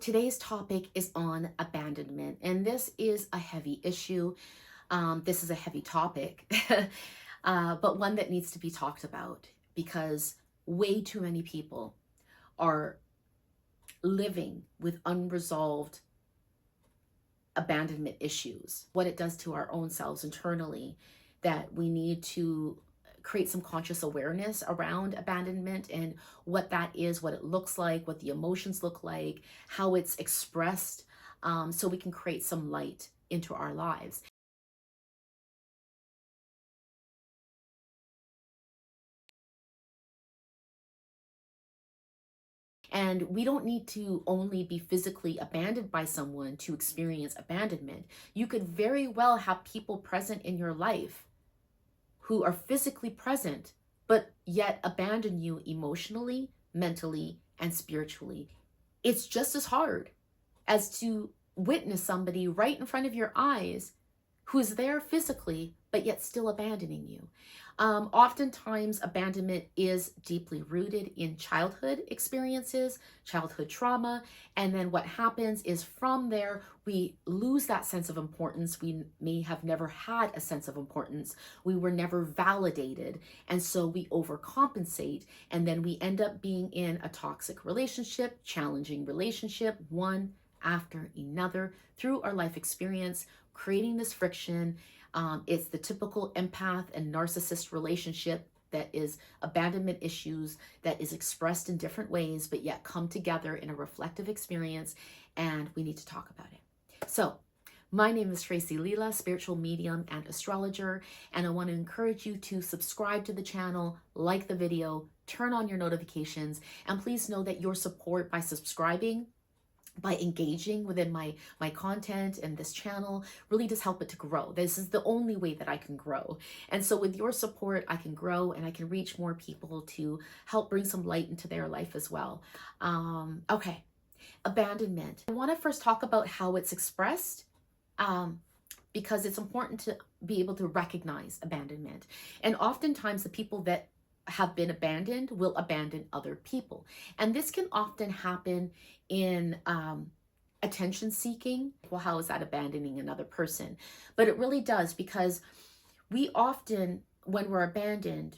Today's topic is on abandonment, and this is a heavy issue. This is a heavy topic, but one that needs to be talked about because way too many people are living with unresolved abandonment issues, what it does to our own selves internally, that we need to create some conscious awareness around abandonment and what that is, what it looks like, what the emotions look like, how it's expressed, so we can create some light into our lives. And we don't need to only be physically abandoned by someone to experience abandonment. You could very well have people present in your life who are physically present, but yet abandon you emotionally, mentally, and spiritually. It's just as hard as to witness somebody right in front of your eyes who's there physically, but yet still abandoning you. Oftentimes, abandonment is deeply rooted in childhood experiences, childhood trauma, and then what happens is from there, we lose that sense of importance. We may have never had a sense of importance. We were never validated, and so we overcompensate, and then we end up being in a toxic relationship, challenging relationship, one after another through our life experience, creating this friction. It's the typical empath and narcissist relationship that is abandonment issues that is expressed in different ways, but yet come together in a reflective experience, and we need to talk about it. So, my name is Tracy Leela, spiritual medium and astrologer, and I want to encourage you to subscribe to the channel, like the video, turn on your notifications, and please know that your support by subscribing, by engaging within my content and this channel really does help it to grow. This is the only way that I can grow. And so with your support, I can grow and I can reach more people to help bring some light into their life as well. Okay, abandonment. I want to first talk about how it's expressed, because it's important to be able to recognize abandonment. And oftentimes the people that have been abandoned will abandon other people. And this can often happen in attention seeking. Well, how is that abandoning another person? But it really does, because we often, when we're abandoned,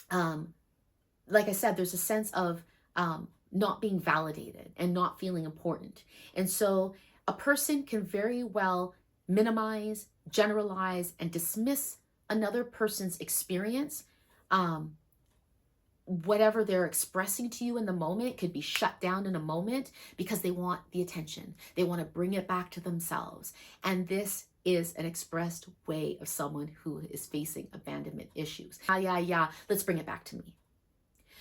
like I said, there's a sense of not being validated and not feeling important. And so a person can very well minimize, generalize, and dismiss another person's experience. Whatever they're expressing to you in the moment could be shut down in a moment because they want the attention. They want to bring it back to themselves. And this is an expressed way of someone who is facing abandonment issues. Yeah, let's bring it back to me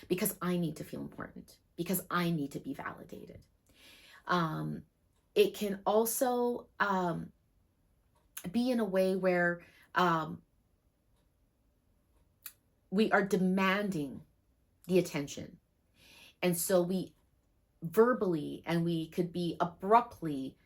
because I need to feel important, because I need to be validated. It can also be in a way where we are demanding the attention. And so we verbally, and we could be abruptly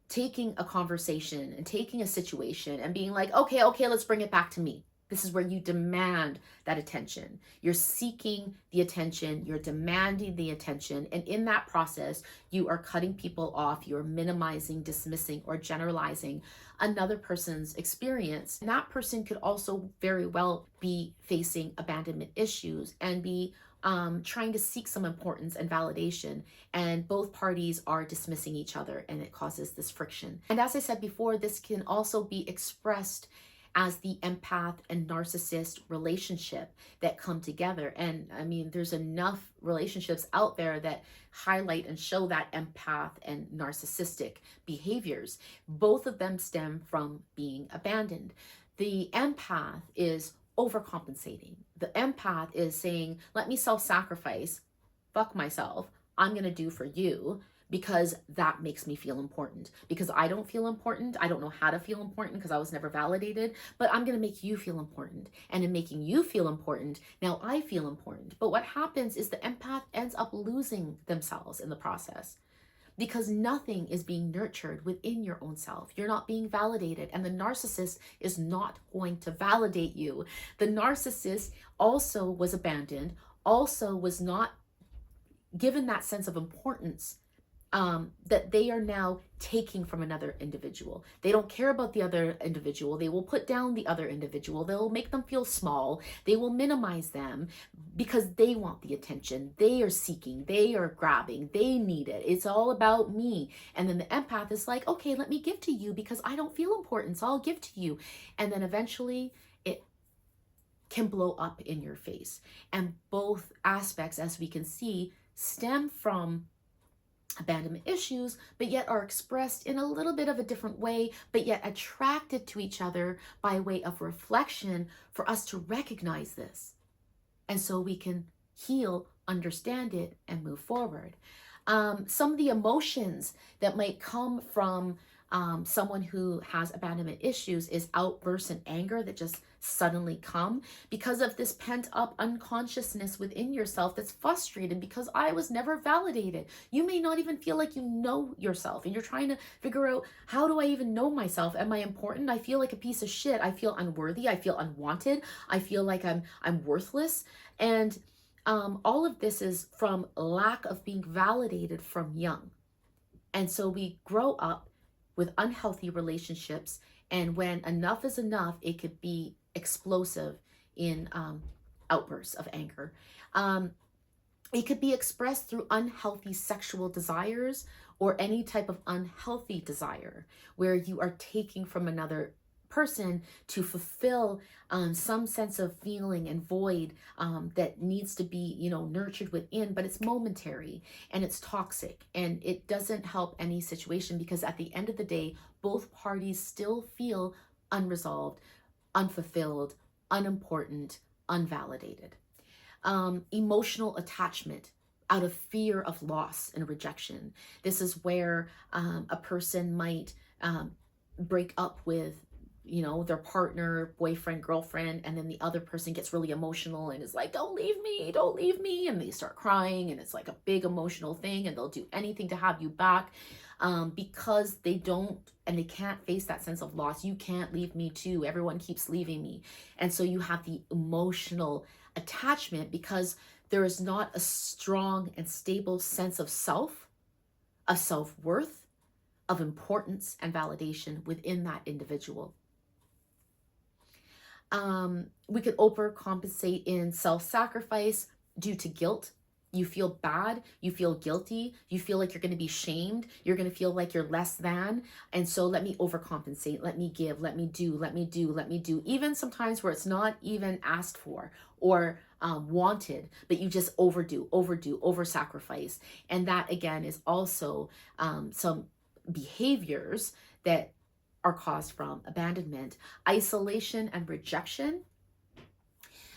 taking a conversation and taking a situation and being like, okay, let's bring it back to me. This is where you demand that attention. You're seeking the attention, you're demanding the attention, and in that process, you are cutting people off, you're minimizing, dismissing, or generalizing another person's experience. And that person could also very well be facing abandonment issues and be trying to seek some importance and validation, and both parties are dismissing each other, and it causes this friction. And as I said before, this can also be expressed as the empath and narcissist relationship that come together. And I mean, there's enough relationships out there that highlight and show that empath and narcissistic behaviors. Both of them stem from being abandoned. The empath is overcompensating. The empath is saying, let me self-sacrifice, fuck myself, I'm gonna do for you, because that makes me feel important. Because I don't feel important, I don't know how to feel important because I was never validated, but I'm gonna make you feel important. And in making you feel important, now I feel important. But what happens is the empath ends up losing themselves in the process, because nothing is being nurtured within your own self. You're not being validated, and the narcissist is not going to validate you. The narcissist also was abandoned, also was not given that sense of importance that they are now taking from another individual. They don't care about the other individual. They will put down the other individual. They'll make them feel small. They will minimize them because they want the attention. They are seeking. They are grabbing. They need it. It's all about me. And then the empath is like, okay, let me give to you because I don't feel important, so I'll give to you. And then eventually it can blow up in your face. And both aspects, as we can see, stem from abandonment issues, but yet are expressed in a little bit of a different way, but yet attracted to each other by way of reflection for us to recognize this. And so we can heal, understand it, and move forward. Some of the emotions that might come from someone who has abandonment issues is outbursts and anger that just suddenly come because of this pent up unconsciousness within yourself that's frustrated because I was never validated. You may not even feel like you know yourself, and you're trying to figure out, how do I even know myself? Am I important? I feel like a piece of shit. I feel unworthy. I feel unwanted. I feel like I'm worthless. And all of this is from lack of being validated from young. And so we grow up with unhealthy relationships, and when enough is enough, it could be explosive in outbursts of anger. It could be expressed through unhealthy sexual desires or any type of unhealthy desire where you are taking from another person to fulfill some sense of feeling and void that needs to be, nurtured within, but it's momentary and it's toxic and it doesn't help any situation, because at the end of the day, both parties still feel unresolved, unfulfilled, unimportant, unvalidated. Emotional attachment out of fear of loss and rejection. This is where a person might break up with their partner, boyfriend, girlfriend, and then the other person gets really emotional and is like, don't leave me, and they start crying, and it's like a big emotional thing, and they'll do anything to have you back because they don't, and they can't face that sense of loss. You can't leave me too, everyone keeps leaving me. And so you have the emotional attachment because there is not a strong and stable sense of self-worth, of importance and validation within that individual. We could overcompensate in self-sacrifice due to guilt. You feel bad, you feel guilty, you feel like you're going to be shamed, you're going to feel like you're less than. And so let me overcompensate, let me give, let me do, even sometimes where it's not even asked for or wanted, but you just overdo, over-sacrifice. And that again is also some behaviors that are caused from abandonment. Isolation and rejection.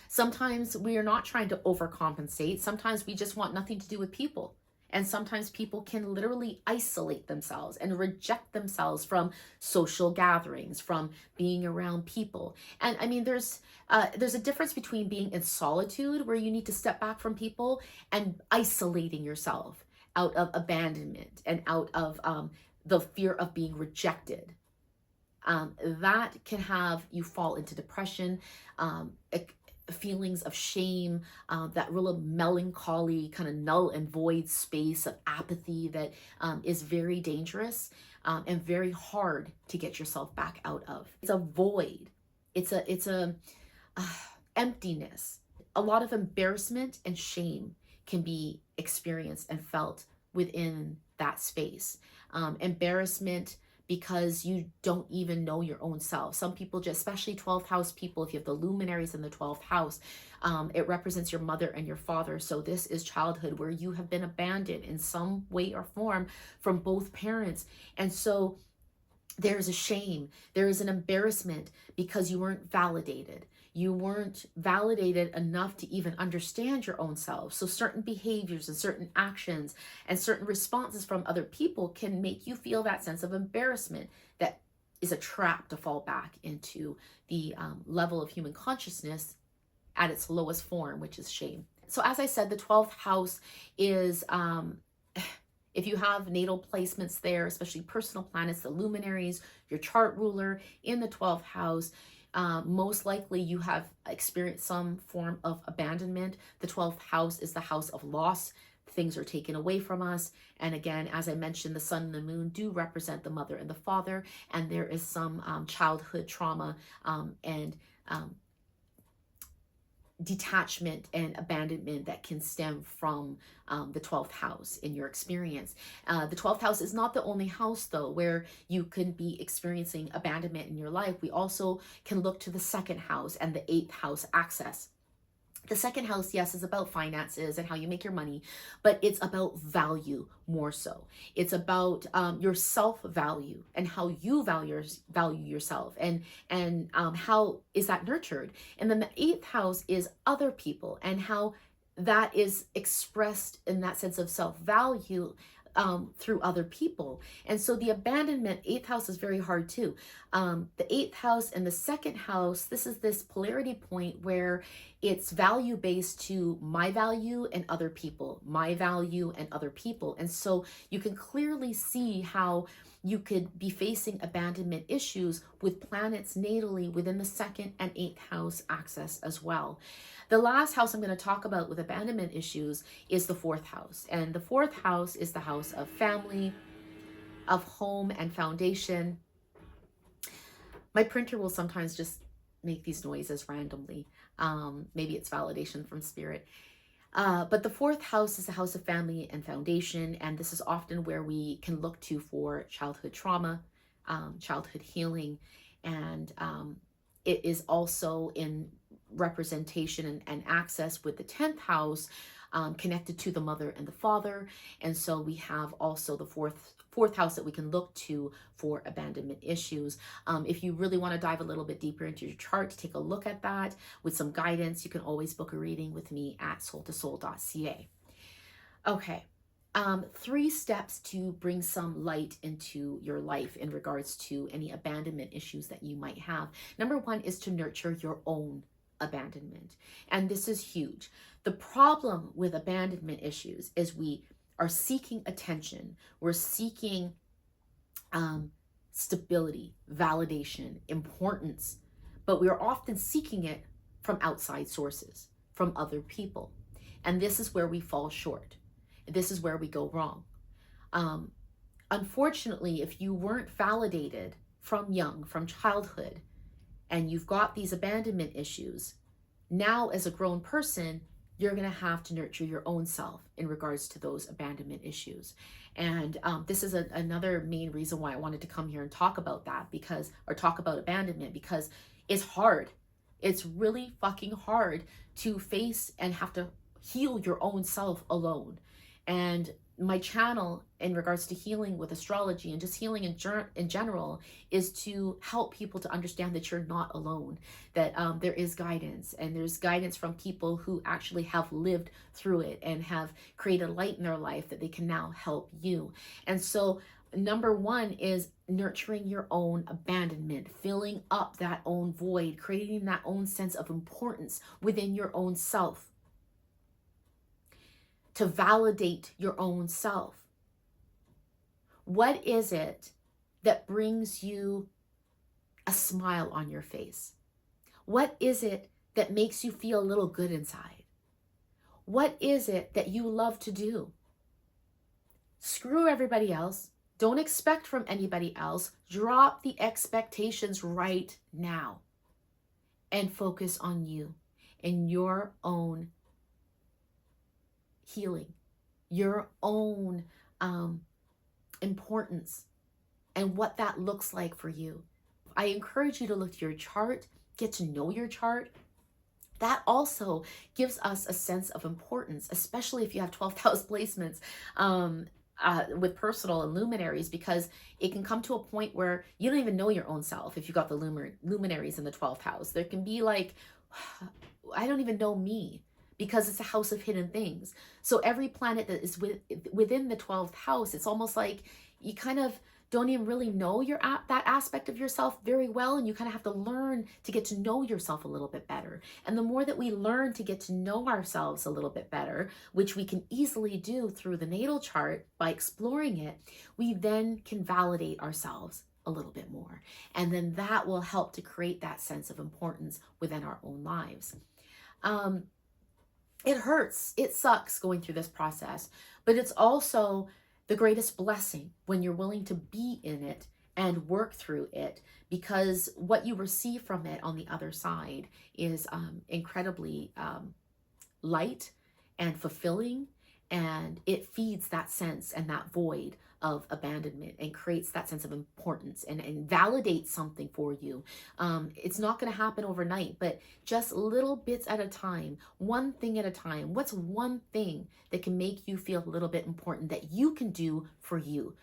Sometimes we are not trying to overcompensate. Sometimes we just want nothing to do with people. And sometimes people can literally isolate themselves and reject themselves from social gatherings, from being around people. And I mean, there's a difference between being in solitude, where you need to step back from people, and isolating yourself out of abandonment and out of the fear of being rejected. That can have you fall into depression, feelings of shame, that real melancholy kind of null and void space of apathy that is very dangerous and very hard to get yourself back out of. It's a void. It's a emptiness. A lot of embarrassment and shame can be experienced and felt within that space. Embarrassment because you don't even know your own self. Some people, just, especially 12th house people, if you have the luminaries in the 12th house, it represents your mother and your father. So this is childhood where you have been abandoned in some way or form from both parents. And so there's a shame, there is an embarrassment because you weren't validated. You weren't validated enough to even understand your own self. So certain behaviors and certain actions and certain responses from other people can make you feel that sense of embarrassment that is a trap to fall back into the level of human consciousness at its lowest form, which is shame. So as I said, the 12th house is, if you have natal placements there, especially personal planets, the luminaries, your chart ruler in the 12th house, most likely you have experienced some form of abandonment. The 12th house is the house of loss. things are taken away from us. And again, as I mentioned, the sun and the moon do represent the mother and the father, and there is some childhood trauma and detachment and abandonment that can stem from the 12th house in your experience. The 12th house is not the only house, though, where you can be experiencing abandonment in your life. We also can look to the 2nd house and the 8th house access. The 2nd house, yes, is about finances and how you make your money, but it's about value more so. It's about your self-value and how you value yourself, and how is that nurtured. And then the 8th house is other people and how that is expressed in that sense of self-value through other people. And so the abandonment, 8th house is very hard too. The 8th house and the 2nd house, this is this polarity point where it's value based to my value and other people, my value and other people. And so you can clearly see how you could be facing abandonment issues with planets natally within the 2nd and 8th house access as well. The last house I'm going to talk about with abandonment issues is the 4th house. And the 4th house is the house of family, of home and foundation. My printer will sometimes just make these noises randomly. Maybe it's validation from spirit. But the 4th house is the house of family and foundation. And this is often where we can look to for childhood trauma, childhood healing. And it is also in representation and access with the 10th house, connected to the mother and the father. And so we have also the fourth house that we can look to for abandonment issues. If you really want to dive a little bit deeper into your chart to take a look at that with some guidance, you can always book a reading with me at soul2soul.ca. Okay. 3 steps to bring some light into your life in regards to any abandonment issues that you might have. Number 1 is to nurture your own abandonment. And this is huge. The problem with abandonment issues is we are seeking attention. We're seeking stability, validation, importance, but we are often seeking it from outside sources, from other people. And this is where we fall short. This is where we go wrong. Unfortunately, if you weren't validated from young, from childhood, and you've got these abandonment issues, now as a grown person, you're going to have to nurture your own self in regards to those abandonment issues. And this is another main reason why I wanted to come here and talk about that, or talk about abandonment, because it's hard. It's really fucking hard to face and have to heal your own self alone. And my channel in regards to healing with astrology and just healing in general is to help people to understand that you're not alone, that there is guidance, and there's guidance from people who actually have lived through it and have created light in their life that they can now help you. And so number 1 is nurturing your own abandonment, filling up that own void, creating that own sense of importance within your own self, to validate your own self. What is it that brings you a smile on your face? What is it that makes you feel a little good inside? What is it that you love to do? Screw everybody else. Don't expect from anybody else. Drop the expectations right now and focus on you and your own healing, your own importance, and what that looks like for you. I encourage you to look at your chart, get to know your chart. That also gives us a sense of importance, especially if you have 12th house placements with personal and luminaries, because it can come to a point where you don't even know your own self if you got the luminaries in the 12th house. There can be like, I don't even know me, because it's a house of hidden things. So every planet that is within the 12th house, it's almost like you kind of don't even really know that aspect of yourself very well, and you kind of have to learn to get to know yourself a little bit better. And the more that we learn to get to know ourselves a little bit better, which we can easily do through the natal chart by exploring it, we then can validate ourselves a little bit more. And then that will help to create that sense of importance within our own lives. It hurts. It sucks going through this process, but it's also the greatest blessing when you're willing to be in it and work through it, because what you receive from it on the other side is incredibly light and fulfilling, and it feeds that sense and that void of abandonment and creates that sense of importance and validates something for you. It's not going to happen overnight, but just little bits at a time, one thing at a time. What's one thing that can make you feel a little bit important that you can do for you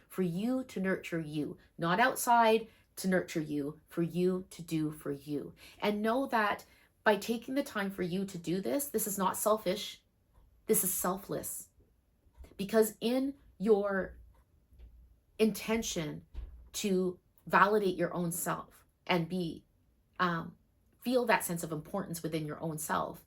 to nurture you, not outside to nurture you, for you to do for you. And know that by taking the time for you to do this, this is not selfish, this is selfless. Because in your intention to validate your own self and feel that sense of importance within your own self,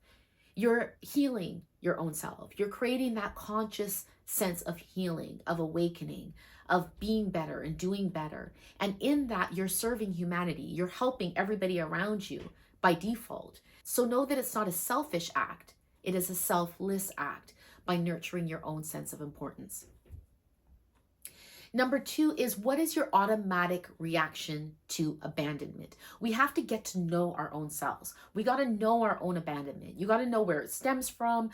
you're healing your own self. You're creating that conscious sense of healing, of awakening, of being better and doing better. And in that, you're serving humanity. You're helping everybody around you by default. So know that it's not a selfish act. It is a selfless act by nurturing your own sense of importance. Number 2 is, what is your automatic reaction to abandonment? We have to get to know our own selves. We got to know our own abandonment. You got to know where it stems from.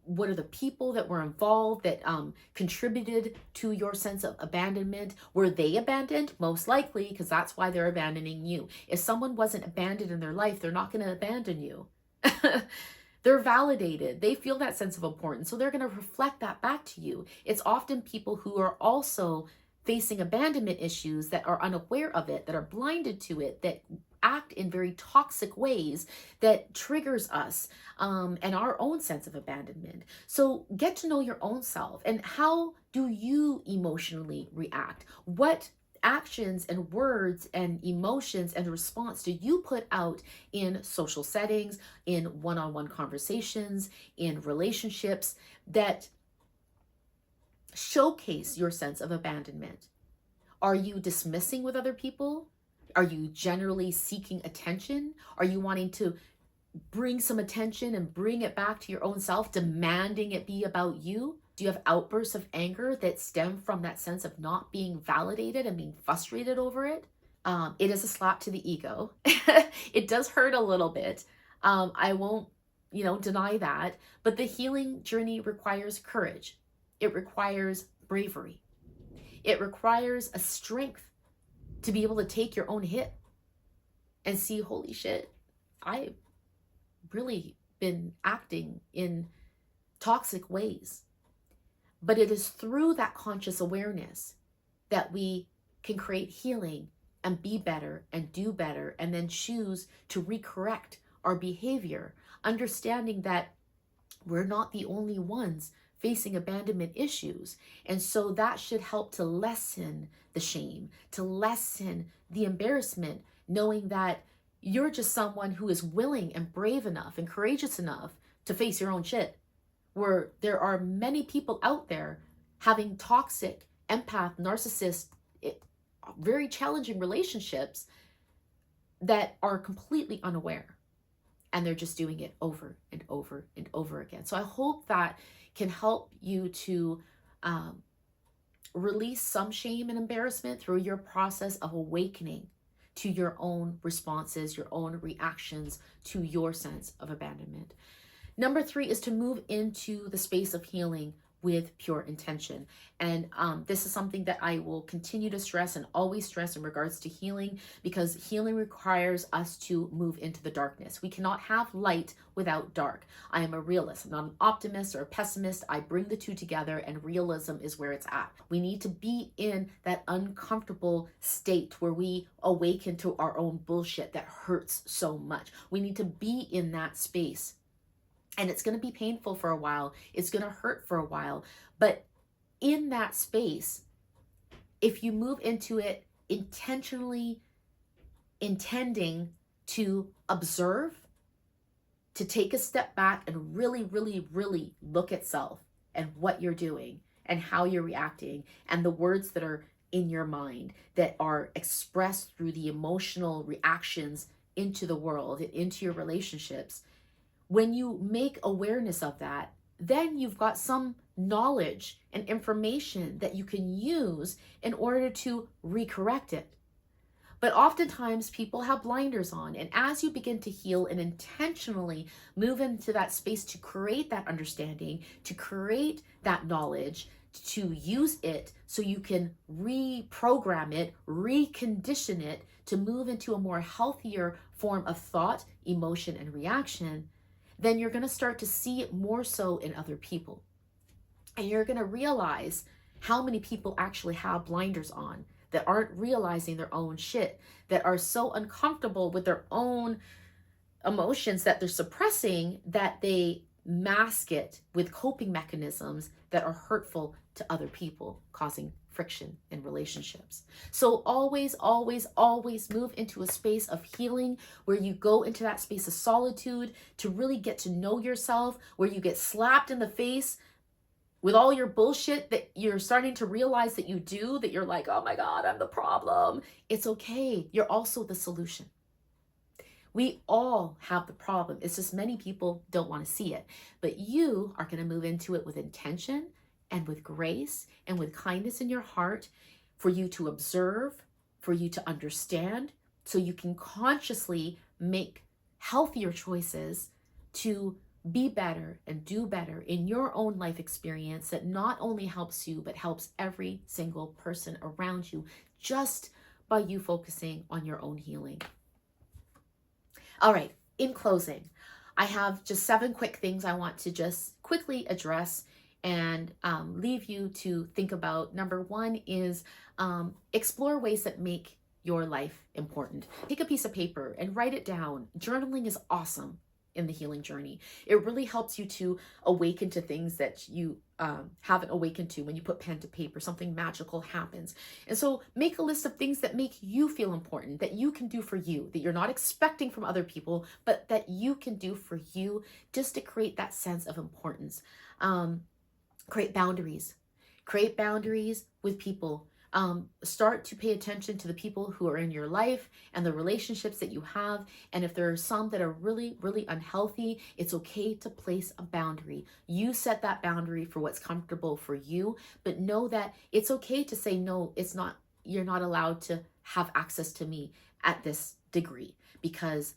What are the people that were involved that contributed to your sense of abandonment? Were they abandoned? Most likely, because that's why they're abandoning you. If someone wasn't abandoned in their life, they're not going to abandon you. They're validated. They feel that sense of importance. So they're going to reflect that back to you. It's often people who are also facing abandonment issues that are unaware of it, that are blinded to it, that act in very toxic ways that triggers us and our own sense of abandonment. So get to know your own self, and how do you emotionally react? What actions and words and emotions and response do you put out in social settings, in one-on-one conversations, in relationships that showcase your sense of abandonment? Are you dismissing with other people? Are you generally seeking attention? Are you wanting to bring some attention and bring it back to your own self, demanding it be about you? Do you have outbursts of anger that stem from that sense of not being validated and being frustrated over it? It is a slap to the ego. It does hurt a little bit. I won't, deny that. But the healing journey requires courage. It requires bravery. It requires a strength to be able to take your own hit and see, holy shit, I've really been acting in toxic ways. But it is through that conscious awareness that we can create healing and be better and do better, and then choose to recorrect our behavior, understanding that we're not the only ones facing abandonment issues. And so that should help to lessen the shame, to lessen the embarrassment, knowing that you're just someone who is willing and brave enough and courageous enough to face your own shit. Where there are many people out there having toxic, empath, narcissist, very challenging relationships that are completely unaware. And they're just doing it over and over and over again. So I hope that can help you to release some shame and embarrassment through your process of awakening to your own responses, your own reactions to your sense of abandonment. Number 3 is to move into the space of healing with pure intention. And this is something that I will continue to stress and always stress in regards to healing, because healing requires us to move into the darkness. We cannot have light without dark. I am a realist. I'm not an optimist or a pessimist. I bring the two together, and realism is where it's at. We need to be in that uncomfortable state where we awaken to our own bullshit that hurts so much. We need to be in that space. And it's going to be painful for a while. It's going to hurt for a while. But in that space, if you move into it intentionally, intending to observe, to take a step back and really, really, really look at self and what you're doing and how you're reacting and the words that are in your mind that are expressed through the emotional reactions into the world and into your relationships, When you make awareness of that, then you've got some knowledge and information that you can use in order to recorrect it. But oftentimes people have blinders on, and as you begin to heal and intentionally move into that space to create that understanding, to create that knowledge, to use it so you can reprogram it, recondition it to move into a more healthier form of thought, emotion, and reaction, then you're going to start to see it more so in other people. And you're going to realize how many people actually have blinders on, that aren't realizing their own shit, that are so uncomfortable with their own emotions that they're suppressing, that they mask it with coping mechanisms that are hurtful to other people, causing friction in relationships. So always, always, always move into a space of healing where you go into that space of solitude to really get to know yourself, where you get slapped in the face with all your bullshit that you're starting to realize that you do, that you're like, oh my God, I'm the problem. It's okay. You're also the solution. We all have the problem. It's just many people don't want to see it. But you are going to move into it with intention and with grace and with kindness in your heart, for you to observe, for you to understand, so you can consciously make healthier choices to be better and do better in your own life experience that not only helps you, but helps every single person around you, just by you focusing on your own healing. All right, in closing, I have just 7 quick things I want to just quickly address and leave you to think about. Number 1 is explore ways that make your life important. Take a piece of paper and write it down. Journaling is awesome in the healing journey. It really helps you to awaken to things that you haven't awakened to. When you put pen to paper, something magical happens. And so make a list of things that make you feel important, that you can do for you, that you're not expecting from other people, but that you can do for you, just to create that sense of importance. Create boundaries. Create boundaries with people. Start to pay attention to the people who are in your life and the relationships that you have. And if there are some that are really, really unhealthy, it's okay to place a boundary. You set that boundary for what's comfortable for you, but know that it's okay to say, no, it's not, you're not allowed to have access to me at this degree, because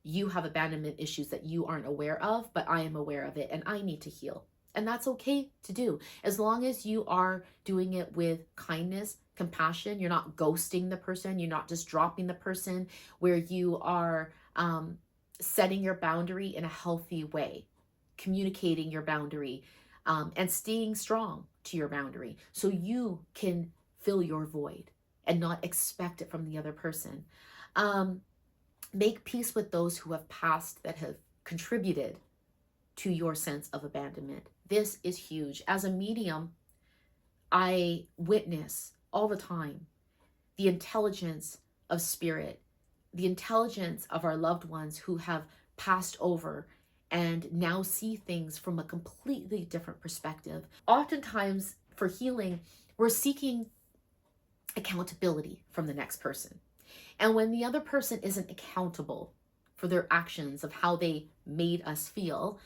you have abandonment issues that you aren't aware of, but I am aware of it and I need to heal. And that's okay to do, as long as you are doing it with kindness, compassion. You're not ghosting the person. You're not just dropping the person, where you are setting your boundary in a healthy way, communicating your boundary, and staying strong to your boundary so you can fill your void and not expect it from the other person. Make peace with those who have passed that have contributed to your sense of abandonment. This is huge. As a medium, I witness all the time the intelligence of spirit, the intelligence of our loved ones who have passed over and now see things from a completely different perspective. Oftentimes, for healing, we're seeking accountability from the next person. And when the other person isn't accountable for their actions, of how they made us feel,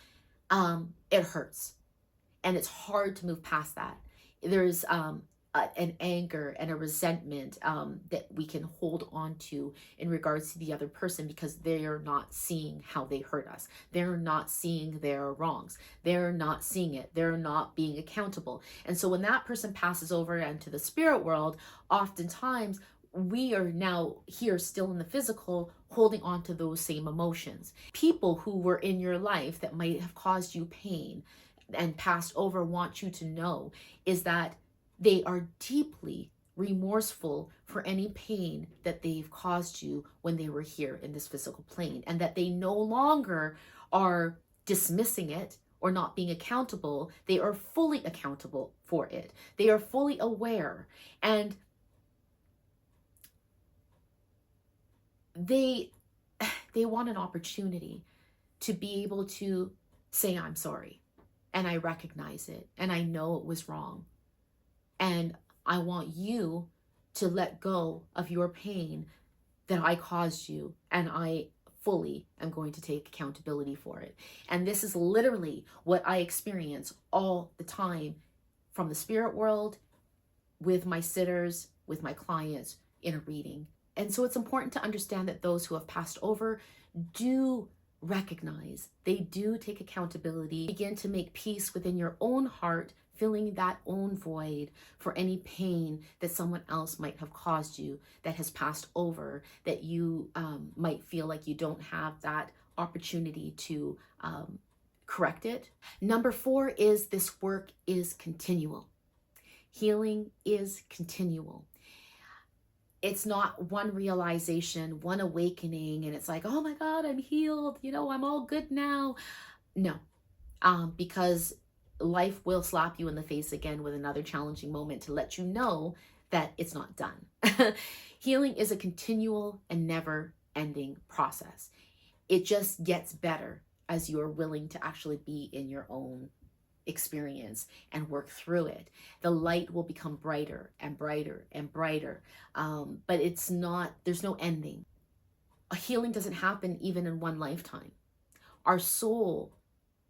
it hurts. And it's hard to move past that. There's an anger and a resentment that we can hold on to in regards to the other person, because they are not seeing how they hurt us. They're not seeing their wrongs. They're not seeing it. They're not being accountable. And so when that person passes over into the spirit world, oftentimes we are now here still in the physical, holding on to those same emotions. People who were in your life that might have caused you pain and passed over want you to know is that they are deeply remorseful for any pain that they've caused you when they were here in this physical plane, and that they no longer are dismissing it or not being accountable. They are fully accountable for it. They are fully aware, and they want an opportunity to be able to say, I'm sorry, and I recognize it, and I know it was wrong, and I want you to let go of your pain that I caused you, and I fully am going to take accountability for it. And this is literally what I experience all the time from the spirit world, with my sitters, with my clients in a reading. And so it's important to understand that those who have passed over do recognize, they do take accountability, begin to make peace within your own heart, filling that own void for any pain that someone else might have caused you that has passed over, that you might feel like you don't have that opportunity to correct it. Number 4 is this work is continual. Healing is continual. It's not one realization, one awakening, and it's like, oh my God, I'm healed, I'm all good now. No, because life will slap you in the face again with another challenging moment to let you know that it's not done. Healing is a continual and never-ending process. It just gets better as you're willing to actually be in your own experience and work through it. The light will become brighter and brighter and brighter, but there's no ending. A healing doesn't happen even in one lifetime. Our soul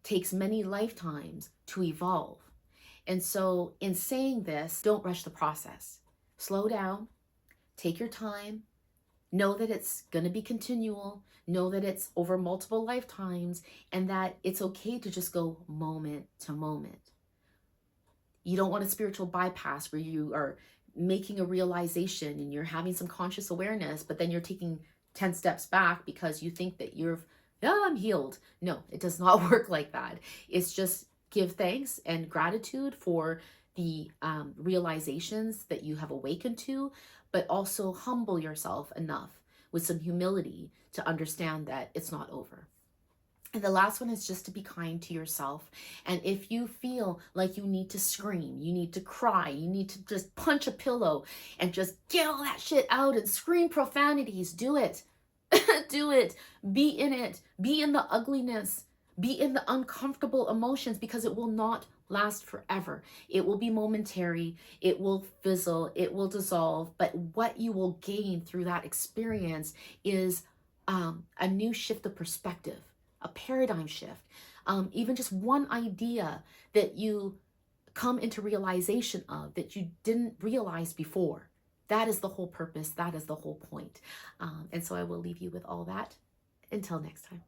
takes many lifetimes to evolve. And so in saying this, don't rush the process. Slow down, take your time, know that it's going to be continual, know that it's over multiple lifetimes, and that it's okay to just go moment to moment. You don't want a spiritual bypass where you are making a realization and you're having some conscious awareness, but then you're taking 10 steps back because you think that I'm healed. No, it does not work like that. It's just give thanks and gratitude for the realizations that you have awakened to, but also humble yourself enough with some humility to understand that it's not over. And the last one is just to be kind to yourself. And if you feel like you need to scream, you need to cry, you need to just punch a pillow and just get all that shit out and scream profanities, do it. Do it. Be in it. Be in the ugliness. Be in the uncomfortable emotions, because it will not last forever. It will be momentary. It will fizzle. It will dissolve. But what you will gain through that experience is a new shift of perspective, a paradigm shift, even just one idea that you come into realization of that you didn't realize before. That is the whole purpose. That is the whole point. And so I will leave you with all that. Until next time.